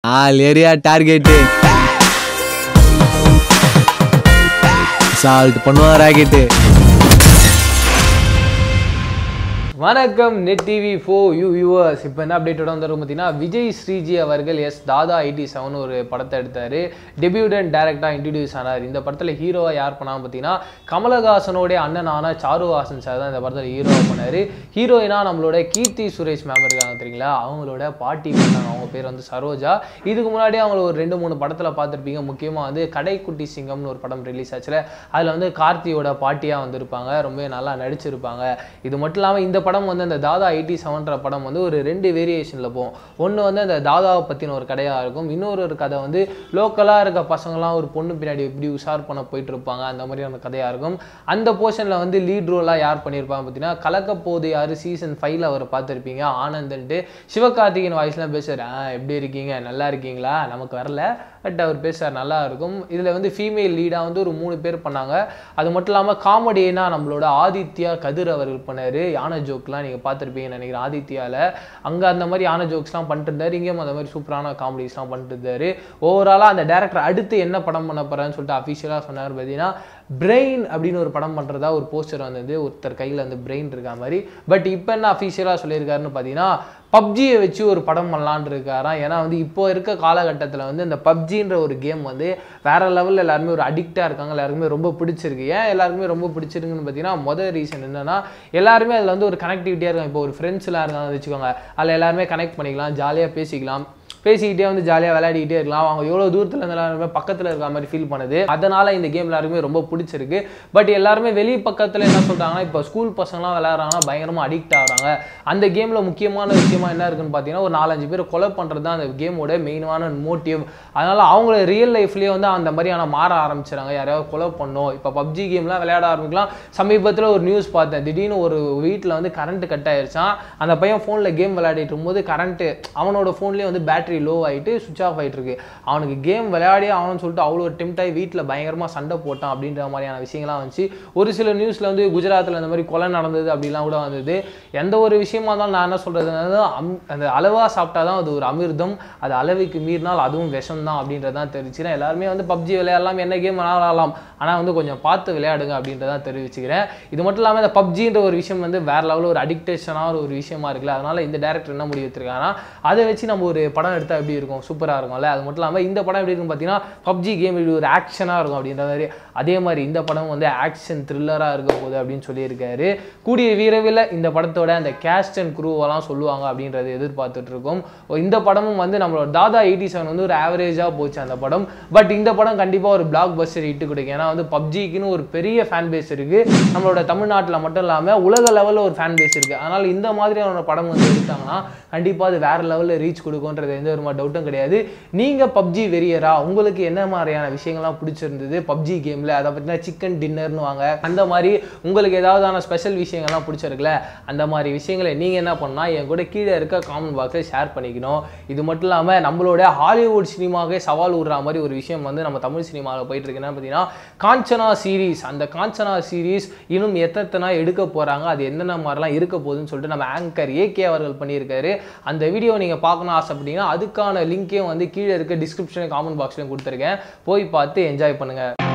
All area target salt பண்ணுவா rocket. வணக்கம் net TV 4 viewers. இப்போ என்ன அப்டேட்டோட வந்துடும் பார்த்தீங்கன்னா, விஜய் ஸ்ரீஜி அவர்கள் தாதா 87 ஒரு படத்தை எடுத்தார். டெபியூட்டன் டேரக்டாக இன்ட்ரடியூஸ் ஆனார். இந்த படத்தில் ஹீரோவாக யார் பண்ணான்னு பார்த்தீங்கன்னா, கமலஹாசனோடைய அண்ணனான சாருஹாசன் சார் தான் இந்த படத்தில் ஹீரோவாக பண்ணார். ஹீரோயினா நம்மளோட கீர்த்தி சுரேஷ் மேம் இருக்காங்க தெரியுங்களா, அவங்களோட பாட்டி பண்ணாங்க. அவங்க பேர் வந்து சரோஜா. இதுக்கு முன்னாடி அவங்கள ஒரு 2-3 படத்தில் பார்த்துருப்பீங்க. முக்கியமாக வந்து கடைக்குட்டி சிங்கம்னு ஒரு படம் ரிலீஸ் ஆச்சுல, அதில் வந்து கார்த்தியோட பாட்டியாக வந்திருப்பாங்க. ரொம்ப நல்லா நடிச்சிருப்பாங்க. இது மட்டும் இல்லாமல் இந்த படம் வந்து அந்த தாதா 87ன்ற படம் வந்து ஒரு 2 வேரியேஷனில் போகும். ஒன்று வந்து அந்த தாதாவை பற்றின ஒரு கதையாக இருக்கும். இன்னொரு கதை வந்து லோக்கலாக இருக்க பசங்களாம் ஒரு பொண்ணு பின்னாடி எப்படி உஷார் பண்ண போயிட்டு இருப்பாங்க, அந்த மாதிரியான கதையாக இருக்கும். அந்த போர்ஷனில் வந்து லீட் ரோலாக யார் பண்ணியிருப்பாங்க பார்த்தீங்கன்னா, கலக்கப்போது யார் சீசன் 5ல் அவர் பார்த்துருப்பீங்க. ஆனந்த்ன்ட்டு சிவகார்த்திகேயன் வாய்ஸ்லாம் பேசுவார். எப்படி இருக்கீங்க, நல்லா இருக்கீங்களா, நமக்கு வரல பட் அவர் பேசுவார், நல்லா இருக்கும். இதில் வந்து ஃபீமேல் லீடாக வந்து ஒரு 3 பேர் பண்ணாங்க. அது மட்டும் இல்லாமல் காமெடினா நம்மளோட ஆதித்யா கதிர் அவர்கள் பண்ணார். யானை ஜோக்லாம் நீங்கள் பார்த்துருப்பீங்கன்னு நினைக்கிறேன். ஆதித்யாவில் அங்கே அந்த மாதிரி யானை ஜோக்ஸ்லாம் பண்ணிட்டு இருந்தார். இங்கேயும் அந்த மாதிரி சூப்பரான காமெடிஸ்லாம் பண்ணிட்டு இருந்தார். ஓவராலாக அந்த டேரக்டர் அடுத்து என்ன படம் பண்ண போகிறான்னு சொல்லிட்டு அஃபிஷியலாக சொன்னார். பார்த்தீங்கன்னா, பிரெயின் அப்படின்னு ஒரு படம் பண்ணுறதா ஒரு போஸ்டர் வந்தது. ஒருத்தர் கையில் வந்து பிரெயின் இருக்கா மாதிரி. பட் இப்போ என்ன அஃபிஷியலாக சொல்லியிருக்காருன்னு பார்த்தீங்கன்னா, பப்ஜியை வச்சு ஒரு படம் பண்ணலான்னு இருக்காராம். ஏன்னா வந்து இப்போ இருக்க காலகட்டத்தில் வந்து இந்த பப்ஜின்ற ஒரு கேம் வந்து வேறு லெவலில் எல்லாருமே ஒரு அடிக்டாக இருக்காங்க. எல்லாருக்குமே ரொம்ப பிடிச்சிருக்கு. ஏன் எல்லாருக்குமே ரொம்ப பிடிச்சிருக்குன்னு பார்த்தீங்கன்னா, மொதல் ரீசன் என்னென்னா, எல்லாருமே அதில் வந்து ஒரு கனெக்டிவிட்டியாக இருக்காங்க. இப்போ ஒரு ஃப்ரெண்ட்ஸ்லாம் இருக்காங்க வச்சுக்கோங்க, அதில் எல்லாருமே கனெக்ட் பண்ணிக்கலாம், ஜாலியாக பேசிக்கிட்டே வந்து ஜாலியாக விளையாடிக்கிட்டே இருக்கலாம். அவங்க எவ்வளோ தூரத்தில் இருந்து எல்லாருமே பக்கத்தில் இருக்கிற மாதிரி ஃபீல் பண்ணுது. அதனால் இந்த கேம் எல்லாருமே ரொம்ப பிடிச்சிருக்கு. பட் எல்லாருமே வெளி பக்கத்தில் என்ன சொல்கிறாங்கன்னா, இப்போ ஸ்கூல் பசங்களாம் விளையாடுறாங்கன்னா பயங்கரமாக அடிக்ட் ஆகிறாங்க. அந்த கேமில் முக்கியமான விஷயமா என்ன இருக்குன்னு பார்த்தீங்கன்னா, ஒரு 4-5 பேர் கொலை பண்ணுறது தான் அந்த கேமோட மெயினான மோட்டிவ். அதனால் அவங்கள ரியல் லைஃப்லேயே வந்து அந்த மாதிரியான மாற ஆரம்பிச்சிடறாங்க. யாரையாவது கொலை பண்ணோம். இப்போ பப்ஜி கேம்லாம் விளையாட ஆரம்பிக்கலாம். சமீபத்தில் ஒரு நியூஸ் பார்த்தேன். திடீர்னு ஒரு வீட்டில் வந்து கரண்ட்டு கட் ஆயிடுச்சான். அந்த பையன் ஃபோனில் கேம் விளையாடிட்டு இருக்கும்போது கரண்ட்டு அவனோட ஃபோன்லேயே வந்து பேட்டரி லோ ஆகிட்டு சுவிச் ஆஃப் ஆகிட்டு இருக்கு. அவனுக்கு கேம் விளையாடியே ஆகணும்னு சொல்லிட்டு அவ்வளோ ஒரு டெம்ட் ஆகி வீட்டில் பயங்கரமாக சண்டை போட்டான் அப்படின்ற மாதிரியான விஷயங்கள்லாம் வந்துச்சு. ஒரு சில நியூஸில் வந்து குஜராத்தில் இந்த மாதிரி கொலை நடந்தது அப்படிலாம் கூட வந்தது. எந்த ஒரு விஷயமா இருந்தாலும் நான் என்ன சொல்கிறதுனா, அந்த அளவாக சாப்பிட்டா தான் அது ஒரு அமிர்தம், அது அளவுக்கு மீறினால் அதுவும் விஷம் தான் அப்படின்றதான் தெரிவிச்சுக்கிறேன். எல்லாருமே வந்து பப்ஜி விளையாடலாம், என்ன கேம் விளையாடலாம், ஆனால் வந்து கொஞ்சம் பார்த்து விளையாடுங்க அப்படின்றதான் தெரிவிச்சுக்கிறேன். இது மட்டும் இல்லாமல் இந்த பப்ஜின்ற ஒரு விஷயம் வந்து வேறு லெவலில் ஒரு அடிக்டேஷனான ஒரு விஷயமா இருக்குல்ல. அதனால் இந்த டேரக்டர் என்ன முடிவு எடுத்திருக்காங்கன்னா, அதை வச்சு நம்ம ஒரு படம் எடுத்தால் எப்படி இருக்கும், சூப்பராக இருக்கும்ல. அது மட்டும் இல்லாமல் இந்த படம் எப்படி இருக்குன்னு பார்த்தீங்கன்னா, பப்ஜி கேம் இப்படி ஒரு ஆக்ஷனாக இருக்கும் அப்படின்ற மாதிரி. அதே மாதிரி இந்த படம் வந்து ஆக்ஷன் த்ரில்லராக இருக்க போகுது அப்படின்னு சொல்லியிருக்காரு. கூடிய விரைவில் இந்த படத்தோட அந்த கேஸ்ட் அண்ட் குரூவெல்லாம் சொல்லுவாங்க அப்படின்றத எதிர்பார்த்துட்டு இருக்கோம். இந்த படமும் வந்து நம்மளோட தாதா 87 வந்து ஒரு ஆவரேஜாக போச்சு அந்த படம். பட் இந்த படம் கண்டிப்பாக ஒரு பிளாக் பஸ்டர் ஹிட் கொடுக்கும். ஏன்னா வந்து பப்ஜிக்குன்னு ஒரு பெரிய ஃபேன் பேஸ் இருக்குது. நம்மளோட தமிழ்நாட்டில் மட்டும் இல்லாமல் உலக லெவலில் ஒரு ஃபேன் பேஸ் இருக்குது. அதனால் இந்த மாதிரியான படம் வந்து எடுத்தாங்கன்னா கண்டிப்பாக அது வேறு லெவலில் ரீச் கொடுக்கும்ன்றது எந்த ஒரு டவுட்டும் கிடையாது. நீங்கள் பப்ஜி வெறியரா, உங்களுக்கு என்ன மாதிரியான விஷயங்கள்லாம் பிடிச்சிருந்தது பப்ஜி கேமில், அதை பற்றினா சிக்கன் டின்னர்னு வாங்க, அந்த மாதிரி உங்களுக்கு ஏதாவதான ஸ்பெஷல் விஷயங்கள்லாம் பிடிச்சிருக்குல்ல, அந்த மாதிரி விஷயங்களை நீங்கள் என்ன பண்ணால் என் கூட கீழே இருக்க காமெண்ட் பாக்ஸில் ஷேர் பண்ணிக்கணும். இது மட்டும் இல்லாமல் நம்மளோட ஹாலிவுட் சினிமாவே சவால் விடுற மாதிரி ஒரு விஷயம் வந்து நம்ம தமிழ் சினிமாவில் போயிட்டு இருக்குன்னா பார்த்தீங்கன்னா, காஞ்சனா சீரீஸ். அந்த காஞ்சனா சீரீஸ் இன்னும் எத்தனை எடுக்க போகிறாங்க, அது என்னென்ன மாதிரிலாம் இருக்க போகுதுன்னு சொல்லிட்டு நம்ம ஆங்கர் ஏகே அவர்கள் பண்ணியிருக்காரு. அந்த வீடியோ நீங்கள் பார்க்கணும் ஆசைப்பட்டீங்கன்னா அதுக்கான லிங்கையும் வந்து கீழே இருக்க டிஸ்கிரிப்ஷன் காமெண்ட் பாக்ஸ்லையும் கொடுத்துருக்கேன். போய் பார்த்து என்ஜாய் பண்ணுங்கள்.